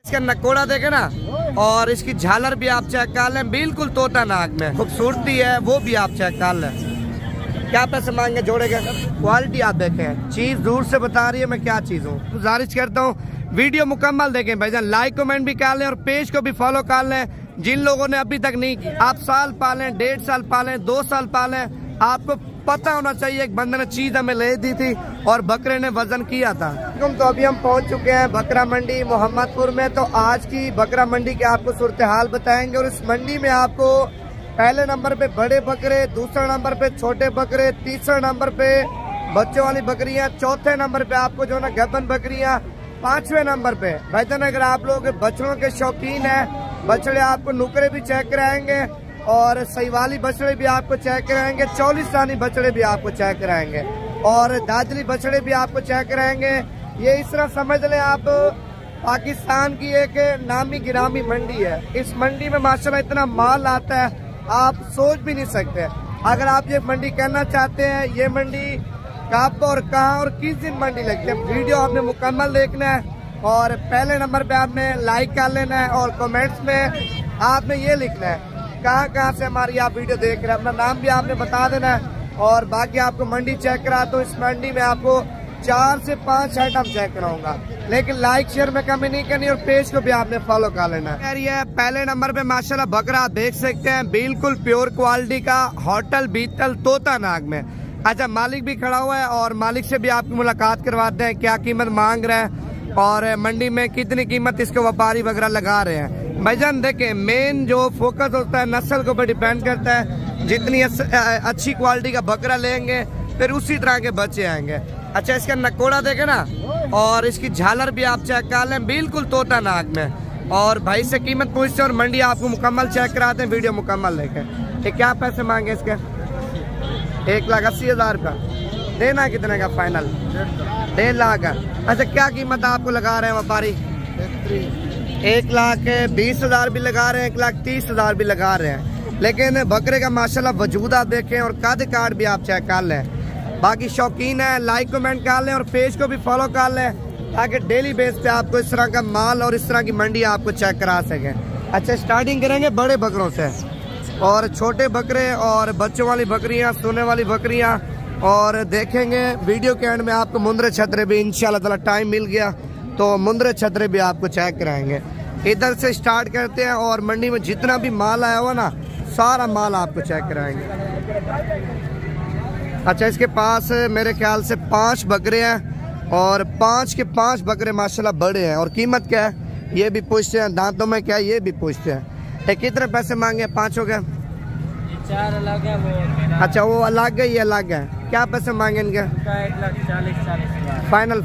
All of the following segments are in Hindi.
इसका नकोड़ा देखे ना, और इसकी झालर भी आप चेक कर लें, बिल्कुल तोता नाक में खूबसूरती है, वो भी आप चेक कर लें। क्या पैसे मांगे जोड़े का? क्वालिटी आप देखें, चीज दूर से बता रही है मैं क्या चीज हूँ। गुजारिश करता हूँ वीडियो मुकम्मल देखें भाईजान, लाइक कमेंट भी कर लें और पेज को भी फॉलो कर लें। जिन लोगों ने अभी तक नहीं की, आप साल पालें, 1.5 साल पालें, 2 साल पालें, आपको पता होना चाहिए। एक बंदे ने चीज हमें ले दी थी और बकरे ने वजन किया था। तो अभी हम पहुंच चुके हैं बकरा मंडी मोहम्मदपुर में। तो आज की बकरा मंडी के आपको सूरत हाल बताएंगे और इस मंडी में आपको पहले नंबर पे बड़े बकरे, दूसरे नंबर पे छोटे बकरे, तीसरे नंबर पे बच्चों वाली बकरियां, चौथे नंबर पे आपको जो ना गबन बकरियां, 5वें नंबर पे भाईजान अगर आप लोग बछड़ों के शौकीन है, बछड़े आपको नुकरे भी चेक कराएंगे और सहीवाली बछड़े भी आपको चेक कराएंगे, चौलिस्तानी बछड़े भी आपको चेक कराएंगे और दादरी बछड़े भी आपको चेक कराएंगे। ये इस तरह समझ लें आप पाकिस्तान की एक नामी गिरामी मंडी है। इस मंडी में माशाल्लाह इतना माल आता है आप सोच भी नहीं सकते। अगर आप ये मंडी करना चाहते हैं, ये मंडी कब और कहाँ और किस दिन मंडी लगती है, वीडियो आपने मुकम्मल देखना है और पहले नंबर पे आपने लाइक कर लेना है और कमेंट्स में आपने ये लिखना है कहाँ से हमारी आप वीडियो देख रहे हैं, अपना नाम भी आपने बता देना है और बाकी आपको मंडी चेक करा तो इस मंडी में आपको 4 से 5 आइटम चेक कराऊंगा, लेकिन लाइक शेयर में कमी नहीं करनी और पेज को भी आपने फॉलो कर लेना है। ये पहले नंबर पे माशाल्लाह बकरा देख सकते हैं, बिल्कुल प्योर क्वालिटी का, होटल बीतल तोता नाग में। अच्छा, मालिक भी खड़ा हुआ है और मालिक से भी आपकी मुलाकात करवाते हैं, क्या कीमत मांग रहे हैं और मंडी में कितनी कीमत इसको व्यापारी वगैरह लगा रहे हैं। भाईजान देखें, मेन जो फोकस होता है नस्ल के ऊपर डिपेंड करता है। जितनी अच्छी क्वालिटी का बकरा लेंगे फिर उसी तरह के बच्चे आएंगे। अच्छा, इसका नकोड़ा देखे ना, और इसकी झालर भी आप चेक कर लें, बिल्कुल तोता नाक में। और भाई से कीमत पूछते हैं और मंडी आपको मुकम्मल चेक कराते हैं, वीडियो मुकम्मल देखें। ये क्या पैसे मांगे इसके? 1,80,000 का। देना कितने का फाइनल? 1.5 लाख का। अच्छा, क्या कीमत आपको लगा रहे हैं व्यापारी? 1,20,000 भी लगा रहे हैं, 1,30,000 भी लगा रहे हैं, लेकिन बकरे का माशाल्लाह वजूद आप देखें और कद काट भी आप चेक कर लें। बाकी शौकीन है लाइक कमेंट कर लें और पेज को भी फॉलो कर लें ताकि डेली बेस पे आपको इस तरह का माल और इस तरह की मंडी आपको चेक करा सकें। अच्छा, स्टार्टिंग करेंगे बड़े बकरों से और छोटे बकरे और बच्चों वाली बकरियां, सोने वाली बकरियां, और देखेंगे वीडियो के एंड में आपको मुंदरे छतरे भी इंशाल्लाह ताला टाइम मिल गया तो मुंदरे छतरे भी आपको चेक कराएंगे। इधर से स्टार्ट करते हैं और मंडी में जितना भी माल आया हुआ ना सारा माल आपको चेक कराएंगे। अच्छा, इसके पास मेरे ख्याल से 5 बकरे हैं और 5 के 5 बकरे माशाल्लाह बड़े हैं। और कीमत क्या है ये भी पूछते हैं, दांतों में क्या है ये भी पूछते हैं। कितने पैसे मांगे? 5 हो गए? 4 अलग है वो। अच्छा, वो अलग है ये अलग है। क्या पैसे मांगे इनके? 1,40,000 फाइनल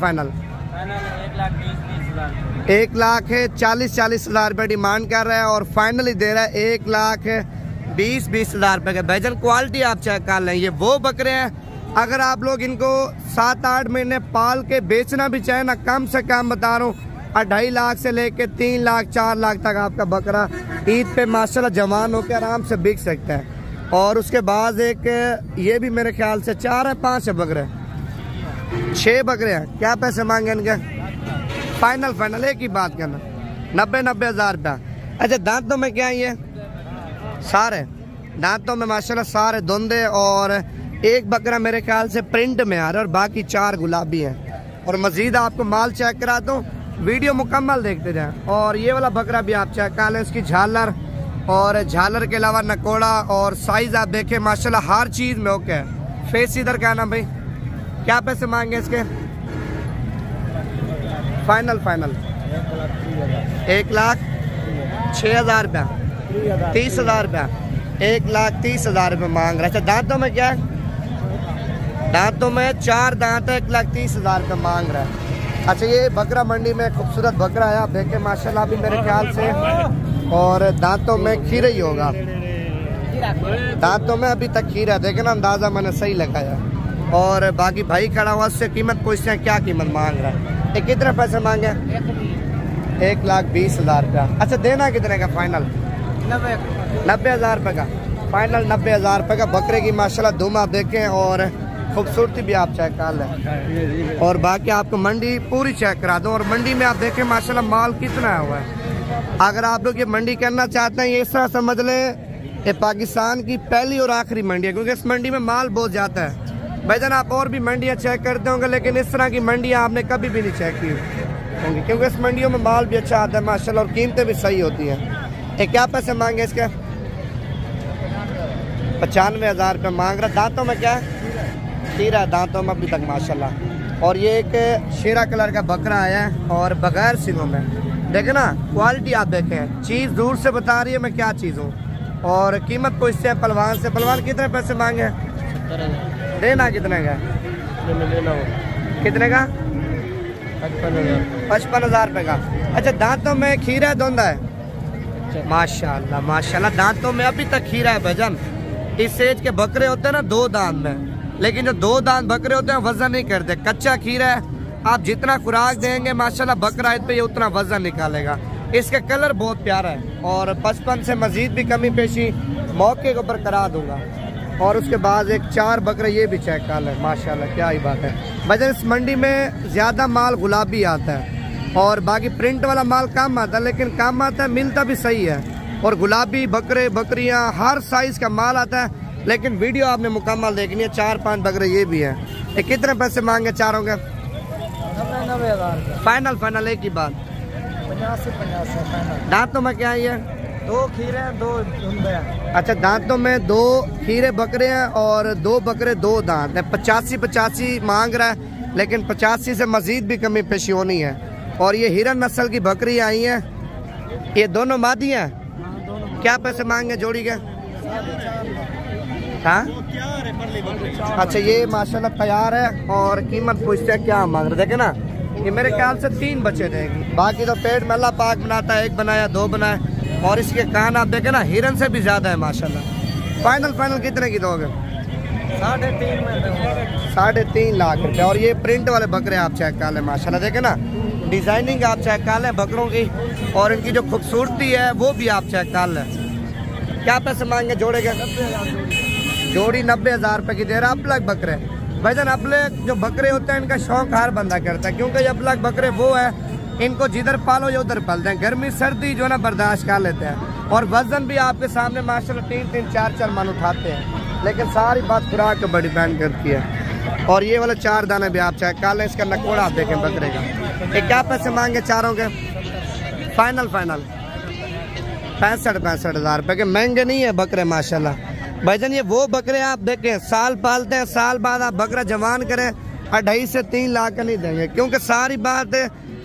1,40,000 रुपए डिमांड कर रहा है और फाइनली दे रहा है 1,20,000 रुपए का। भाईजान क्वालिटी आप चेक कर लें, ये वो बकरे हैं अगर आप लोग इनको 7-8 महीने पाल के बेचना भी चाहे ना, कम से कम बता रहा हूँ 2.5 लाख से लेके 3 लाख 4 लाख तक आपका बकरा ईद पे माशाल्लाह जवान होकर आराम से बिक सकता है। और उसके बाद एक ये भी मेरे ख्याल से 4 है 5 है बकरे, 6 बकरे हैं। क्या पैसे मांगे इनके? फाइनल एक ही बात करना, 90,000 रुपया। अच्छा, दांतों में क्या है ये? सारे दांतों में माशाल्लाह सारे धुंधे और एक बकरा मेरे ख्याल से प्रिंट में आ रहा है और बाकी 4 गुलाबी हैं। और मजीद आपको माल चेक कराता हूँ, वीडियो मुकम्मल देखते जाएं। और ये वाला बकरा भी आप चेक कर लें, इसकी झालर और झालर के अलावा नकोड़ा और साइज आप देखें माशाल्लाह हर चीज में ओके है। फेस इधर क्या ना भाई, क्या पैसे मांगे इसके? फाइनल 1,06,000 रुपया, 30,000 रुपया, 1,30,000 रुपये मांग रहा है। अच्छा, दांतों में क्या है? दांतों में 4 दांत है, 1,30,000 रुपये मांग रहा है। अच्छा, ये बकरा मंडी में खूबसूरत बकरा है, आप देखें माशाल्लाह अभी मेरे ख्याल से, और दांतों में खीरा ही होगा, दांतों में अभी तक खीरा, देखे ना अंदाजा मैंने सही लगाया। और बाकी भाई खड़ा हुआ, उससे कीमत पूछते हैं क्या कीमत मांग रहा है। ये कितने पैसे मांगे? 1,20,000 रुपया। अच्छा, देना कितने का फाइनल? 90,000 रुपये का फाइनल, 90,000 रुपये का। बकरे की माशाल्लाह धूम आप देखें और खूबसूरती भी आप चेक कर लें। और बाकी आपको मंडी पूरी चेक करा दूँ। और मंडी में आप देखें माशाल्लाह माल कितना हुआ है। अगर आप लोग ये मंडी करना चाहते हैं, ये इस तरह समझ लें ये पाकिस्तान की पहली और आखिरी मंडी है, क्योंकि इस मंडी में माल बहुत जाता है। भाईजान आप और भी मंडियाँ चेक करते होंगे, लेकिन इस तरह की मंडियाँ आपने कभी भी नहीं चेक की होंगी, क्योंकि इस मंडियों में माल भी अच्छा आता है माशाल्लाह, और कीमतें भी सही होती हैं। ये क्या पैसे मांगे इसके? 95,000 रुपये मांग रहा। दांतों में क्या है? खीरा है दांतों में अभी तक माशाल्लाह। और ये एक शेरा कलर का बकरा आया है और बगैर सिंगों में। देखे ना क्वालिटी आप देखें, चीज़ दूर से बता रही है मैं क्या चीज़ हूँ। और कीमत पूछते हैं पहलवान से, पहलवान कितने पैसे मांगे? देना कितने का? कितने का? 55,000 रुपये का। अच्छा दांतों में खीरा है धोंदा है? माशाल्लाह माशाल्लाह दांतों में अभी तक खीरा है भजन। इस एज के बकरे होते हैं ना 2 दांत में, लेकिन जो 2 दांत बकरे होते हैं वजन नहीं करते। कच्चा खीरा है, आप जितना खुराक देंगे माशाल्लाह बकरा ईद पे ये उतना वजन निकालेगा। इसका कलर बहुत प्यारा है और 55 से मजीद भी कमी पेशी मौके के ऊपर करा दूंगा। और उसके बाद एक 4 बकरे ये भी चेक कर लें माशाल्लाह, क्या ही बात है भजन। इस मंडी में ज़्यादा माल गुलाबी आता है और बाकी प्रिंट वाला माल कम आता है, लेकिन कम आता है मिलता भी सही है। और गुलाबी बकरे बकरियां हर साइज का माल आता है, लेकिन वीडियो आपने मुकम्मल देखनी है। 4-5 बकरे ये भी हैं। ये कितने पैसे मांगे चारों के? 90,000 फाइनल फाइनल एक ही बात। 50 दांतों में क्या है ये? 2 खीरे हैं 2 धुंधे हैं। अच्छा दांतों में 2 खीरे बकरे हैं और 2 बकरे 2 दांत है। 85 मांग रहा है, लेकिन 85 से मजीद भी कमी पेशी होनी है। और ये हिरन नस्ल की बकरी आई है, ये दोनों मादी हैं। क्या पैसे मांगे जोड़ी के? हाँ अच्छा ये माशाल्लाह तैयार है और कीमत पूछते हैं क्या मांग रहे। देखे ना ये मेरे ख्याल से 3 बच्चे देगी, बाकी तो पेट में अल्लाह पाक बनाता है, 1 बनाया 2 बनाया। और इसके कान आप देखे ना हिरन से भी ज्यादा है माशाल्लाह। फाइनल कितने की दोगे? 3.5 में 3.5 लाख रुपए। और ये प्रिंट वाले बकरे आप चेक कर लें माशाल्लाह, देखे ना डिजाइनिंग आप चेक कर लें बकरों की, और इनकी जो खूबसूरती है वो भी आप चेक कर लें। क्या पैसे मांगे जोड़े के? जोड़ी 90,000 रुपये की दे रहा। अपलग बकरे भाईजान, अपलग जो बकरे होते हैं इनका शौक हर बंदा करता है, क्योंकि अपलग बकरे वो है इनको जिधर पालो या उधर पालते हैं। गर्मी सर्दी जो ना बर्दाश्त कर लेते हैं। और वजन भी आपके सामने माशाल्लाह 3-3 4-4 मन उठाते हैं, लेकिन सारी बात खुराक के ऊपर डिपेंड करती है। और ये वाले 4 दाने भी आप चेक कर लें। इसका नकोड़ा आप देखें बकरे का। ये क्या पैसे मांगे चारों के? फाइनल 65,000 रुपये के। महंगे नहीं है बकरे माशाल्लाह भाईजान। ये वो बकरे आप देखें साल पालते हैं, साल बाद आप बकरा जवान करें 2.5 से 3 लाख का नहीं देंगे, क्योंकि सारी बात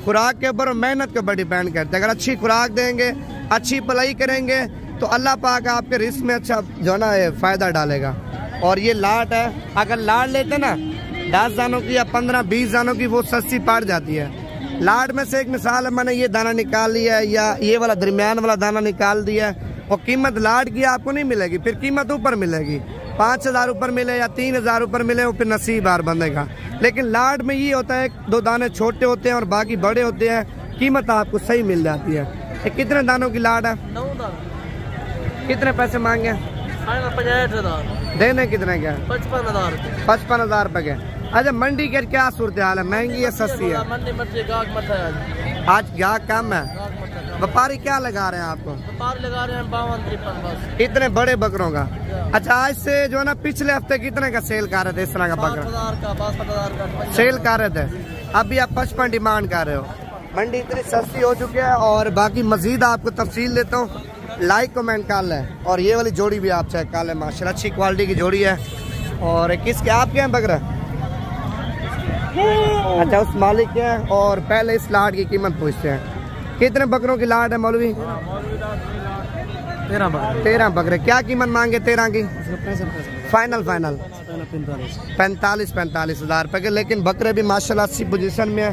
खुराक के ऊपर और मेहनत के ऊपर डिपेंड करते हैं। अगर अच्छी खुराक देंगे, अच्छी पलाई करेंगे, तो अल्लाह पाक आपके रिस्क में अच्छा जो ना फ़ायदा डालेगा। और ये लाट है, अगर लाट लेते ना 10 दानों की या 15-20 दानों की, वो सस्ती पड़ जाती है। लाट में से एक मिसाल है, मैंने ये दाना निकाल लिया है या ये वाला दरमियान वाला दाना निकाल दिया है, और कीमत लाट की आपको नहीं मिलेगी, फिर कीमत ऊपर मिलेगी। 5,000 ऊपर मिले या 3,000 ऊपर मिले, वो फिर नसीब बार बनेगा। लेकिन लाट में ये होता है 2 दाने छोटे होते हैं और बाकी बड़े होते हैं, कीमत आपको सही मिल जाती है। ये कितने दानों की लाट है? 9 दाने। कितने पैसे मांगे? 65,000। देने कितने के? 55,000। 55,000 रुपए के। अच्छा मंडी के क्या सूरत हाल है, महंगी या सस्ती है? मंडी गाहक मत है आज ग्राहक कम है। व्यापारी क्या लगा रहे हैं आपको? व्यापारी लगा रहे हैं 52-53 बस। इतने बड़े बकरों का? अच्छा आज से जो है ना पिछले हफ्ते कितने का सेल कर रहे थे इस तरह का बकरा? 5,000 का सेल कर रहे थे, अभी आप 55 डिमांड कर रहे हो। मंडी इतनी सस्ती हो चुकी है। और बाकी मजीद आपको तफसील देता हूँ, लाइक कमेंट कर लें। और ये वाली जोड़ी भी आप चेक कर लें माशाल्लाह, अच्छी क्वालिटी की जोड़ी है। और किसके आपके हैं बकरा? अच्छा उस मालिक के हैं। और पहले इस लाट की कीमत पूछते हैं। कितने बकरों की लाट है मौलवी? 13 बकरे। क्या कीमत मांगे 13 की? फाइनल 45,000 रुपए के। लेकिन बकरे भी माशाल्लाह अच्छी पोजीशन में है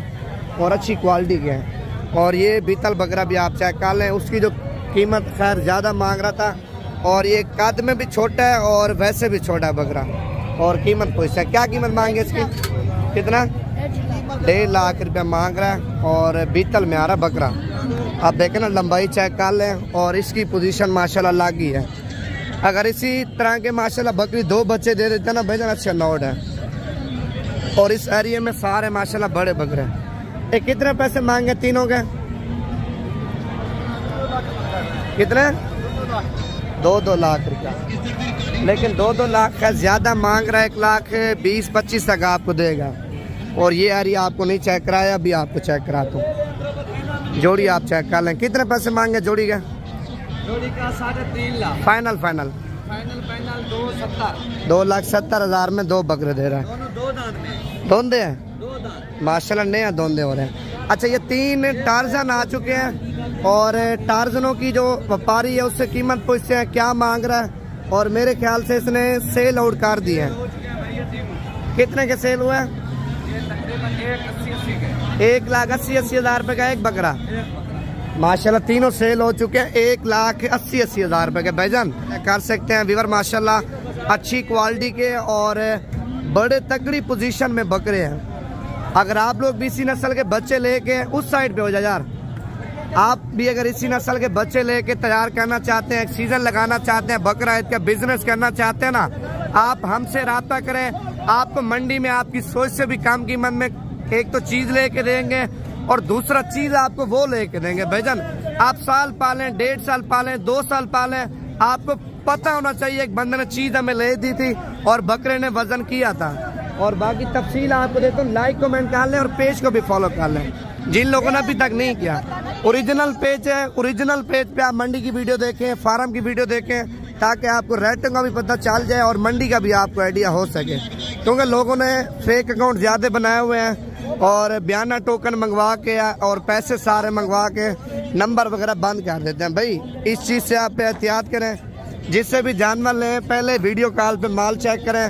और अच्छी क्वालिटी के हैं। और ये बीतल बकरा भी आप चेक कर लें, उसकी जो कीमत खैर ज़्यादा मांग रहा था, और ये कद में भी छोटा है और वैसे भी छोटा है बकरा। और कीमत पूछता है, क्या कीमत मांगे इसकी? कितना? 1.5 लाख रुपया मांग रहा है। और बीतल में आ रहा बकरा, आप देखें ना, लंबाई चेक कर लें। और इसकी पोजीशन माशाल्लाह लागी है। अगर इसी तरह के माशाल्लाह बकरी 2 बच्चे दे देते ना भाईजान, अच्छा नोट है। और इस एरिया में सारे माशाल्लाह बड़े बकरे हैं। ये कितने पैसे मांगे तीनों के? कितने? 2-2 लाख रुपया। लेकिन 2-2 लाख का ज्यादा मांग रहा है, 1,20,25 तक आपको देगा। और ये एरिया आपको नहीं चेक कराया, अभी आपको चेक कराता हूँ। जोड़ी आप चेक कर लें। कितने पैसे मांगे जोड़ी का? जोड़ी का 3.5 लाख। फाइनल 2,70,000 में 2 बकरे दे रहा है। दोनों 2 दांत में। दोंदे हैं 2 दांत माशाल्लाह, नया दोंदे हो रहे हैं। अच्छा, ये 3 टार्जन आ चुके हैं और टार्जनों की जो व्यापारी है उससे कीमत पूछते हैं क्या मांग रहा है। और मेरे ख्याल से इसने सेल आउट कर दिए हैं। कितने के सेल हुआ है? 1,80,000 रुपए का एक बकरा। माशाल्लाह तीनों सेल हो चुके हैं 1,80,000 रुपए के। भाईजान कर सकते हैं व्यूअर, माशाल्लाह अच्छी क्वालिटी के और बड़े तगड़ी पोजीशन में बकरे हैं। अगर आप लोग भी इसी नस्ल के बच्चे लेके उस साइड पे हो जाए यार, आप भी अगर इसी नस्ल के बच्चे लेके तैयार करना चाहते हैं, एक सीजन लगाना चाहते हैं, बकरा ईद का बिजनेस करना चाहते हैं ना, आप हमसे राब्ता करें। आपको मंडी में आपकी सोच से भी कम कीमत में एक तो चीज लेके देंगे और दूसरा चीज आपको वो लेके देंगे। भाईजान आप साल पालें, 1.5 साल पालें, 2 साल पालें, आपको पता होना चाहिए एक बंदे ने चीज हमें ले दी थी और बकरे ने वजन किया था। और बाकी तफसील आपको देता हूँ, लाइक कमेंट कर लें और पेज को भी फॉलो कर लें जिन लोगों ने अभी तक नहीं किया। ओरिजिनल पेज है, ओरिजिनल पेज पे आप मंडी की वीडियो देखें, फार्म की वीडियो देखें, ताकि आपको रेटिंग का भी पता चल जाए और मंडी का भी आपको आइडिया हो सके। क्योंकि लोगों ने फेक अकाउंट ज्यादा बनाए हुए हैं और बयाना टोकन मंगवा के और पैसे सारे मंगवा के नंबर वगैरह बंद कर देते हैं। भाई इस चीज से आप एहतियात करें। जिससे भी जानवर लें पहले वीडियो कॉल पे माल चेक करें,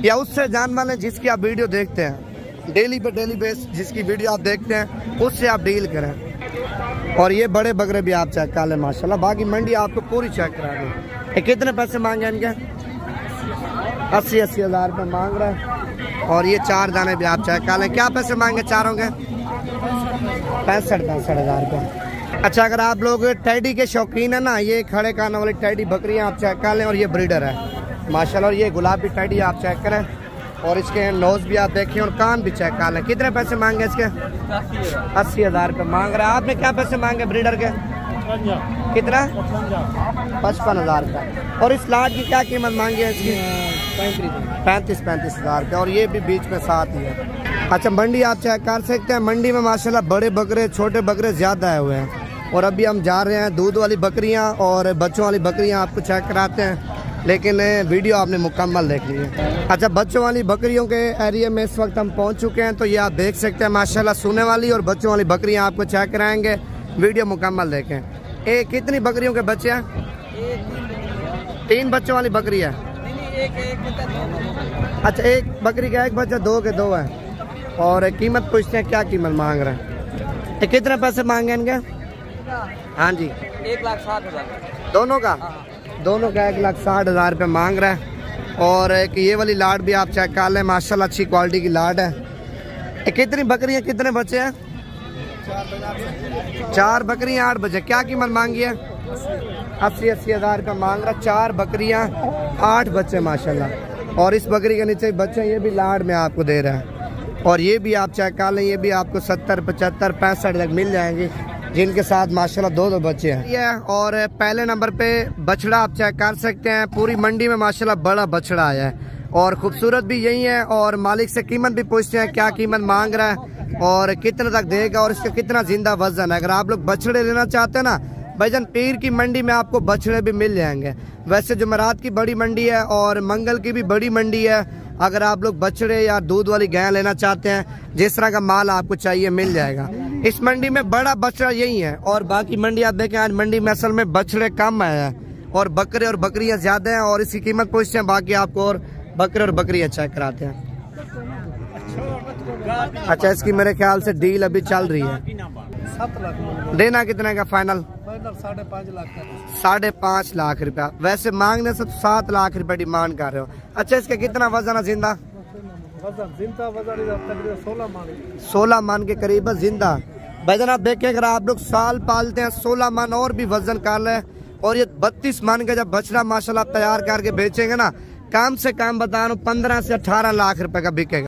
या उससे जानवर लें जिसकी आप वीडियो देखते हैं, डेली बेस जिसकी वीडियो आप देखते हैं उससे आप डील करें। और ये बड़े बकरे भी आप चेक कर लें माशाल्लाह। बाकी मंडी आपको पूरी चेक करा दें। कितने पैसे मांगे इनके? 80,000 रुपये मांग रहा है। और ये 4 दाने भी आप चेक कर लें। क्या पैसे मांगे चारों के? 65,000 रुपये। अच्छा, अगर आप लोग टैडी के शौकीन है ना, ये खड़े कान वाली टैडी बकरियां आप चेक कर लें। और ये ब्रीडर है माशाल्लाह। और ये गुलाबी टैडी आप चेक करें और इसके नोज भी आप देखें और कान भी चेक कर लें। कितने पैसे मांगे इसके? 80,000 रुपये मांग रहा है। आपने क्या पैसे मांगे ब्रीडर के? कितना? 55,000 रुपये। और इस लाट की क्या कीमत मांगी है इसकी? 35,000 रुपये। और ये भी बीच में साथ ही है। अच्छा, मंडी आप चेक कर सकते हैं। मंडी में माशाल्लाह बड़े बकरे छोटे बकरे ज्यादा आए हुए हैं। और अभी हम जा रहे हैं दूध वाली बकरियां और बच्चों वाली बकरियां आपको चेक कराते हैं, लेकिन वीडियो आपने मुकम्मल देख ली है। अच्छा, बच्चों वाली बकरियों के एरिया में इस वक्त हम पहुंच चुके हैं। तो ये आप देख सकते हैं माशाल्लाह सोने वाली और बच्चों वाली बकरियां आपको चेक कराएंगे, वीडियो मुकम्मल देखें। कितनी बकरियों के बच्चे हैं? 3 बच्चों वाली बकरी है। अच्छा, एक बकरी का एक बच्चा, 2 के 2 है। और कीमत पूछते हैं क्या कीमत मांग रहे हैं? कितने पैसे मांगे इनके? हाँ जी, 1,60,000 दोनों का? दोनों का 1,60,000 रुपये मांग रहा है। और एक ये वाली लाट भी आप चेक कर लें माशाल्लाह, अच्छी क्वालिटी की लाट है। कितनी बकरियां कितने बच्चे हैं? 4 बकरियां 8 बच्चे। क्या कीमत मांगी है? 80,000 रुपये मांग रहा। 4 बकरियां 8 बच्चे माशाल्लाह। और इस बकरी के नीचे बच्चे ये भी लाट में आपको दे रहा है। और ये भी आप चेक कर लें, ये भी आपको 70, 75, 65 तक मिल जाएंगे, जिनके साथ माशाल्लाह 2 बच्चे हैं। और पहले नंबर पे बछड़ा आप चेक कर सकते हैं। पूरी मंडी में माशाल्लाह बड़ा बछड़ा आया है और खूबसूरत भी यही है। और मालिक से कीमत भी पूछते हैं क्या कीमत मांग रहा है और कितने तक देगा और इसका कितना जिंदा वजन है। अगर आप लोग बछड़े लेना चाहते हैं ना भाईजान, पीर की मंडी में आपको बछड़े भी मिल जाएंगे। वैसे जुमेरात की बड़ी मंडी है और मंगल की भी बड़ी मंडी है। अगर आप लोग बछड़े या दूध वाली गाय लेना चाहते हैं, जिस तरह का माल आपको चाहिए मिल जाएगा। इस मंडी में बड़ा बछड़ा यही है। और बाकी मंडी आप देखें, आज मंडी में असल में बछड़े कम आए हैं और बकरे और बकरियां ज्यादा हैं। और इसकी कीमत पूछते हैं, बाकी आपको और बकरे और बकरियां चेक कराते हैं। अच्छा, इसकी मेरे ख्याल से डील अभी चल रही है। 7 लाख देना कितने का फाइनल? 5.5 लाख का। 5.5 लाख रुपया। वैसे मांगने से 7 लाख रुपए डिमांड कर रहे हो। अच्छा, इसका कितना वजन है जिंदा? वजन 16 मन के करीब जिंदा। भाईजान आप देखें, अगर आप लोग साल पालते हैं 16 मन और भी वजन कर ले। और ये 32 मन का जब बछड़ा माशाल्लाह तैयार करके बेचेंगे ना, कम से कम बता रहा हूँ 15 से 18 लाख रुपए का बिकेगा।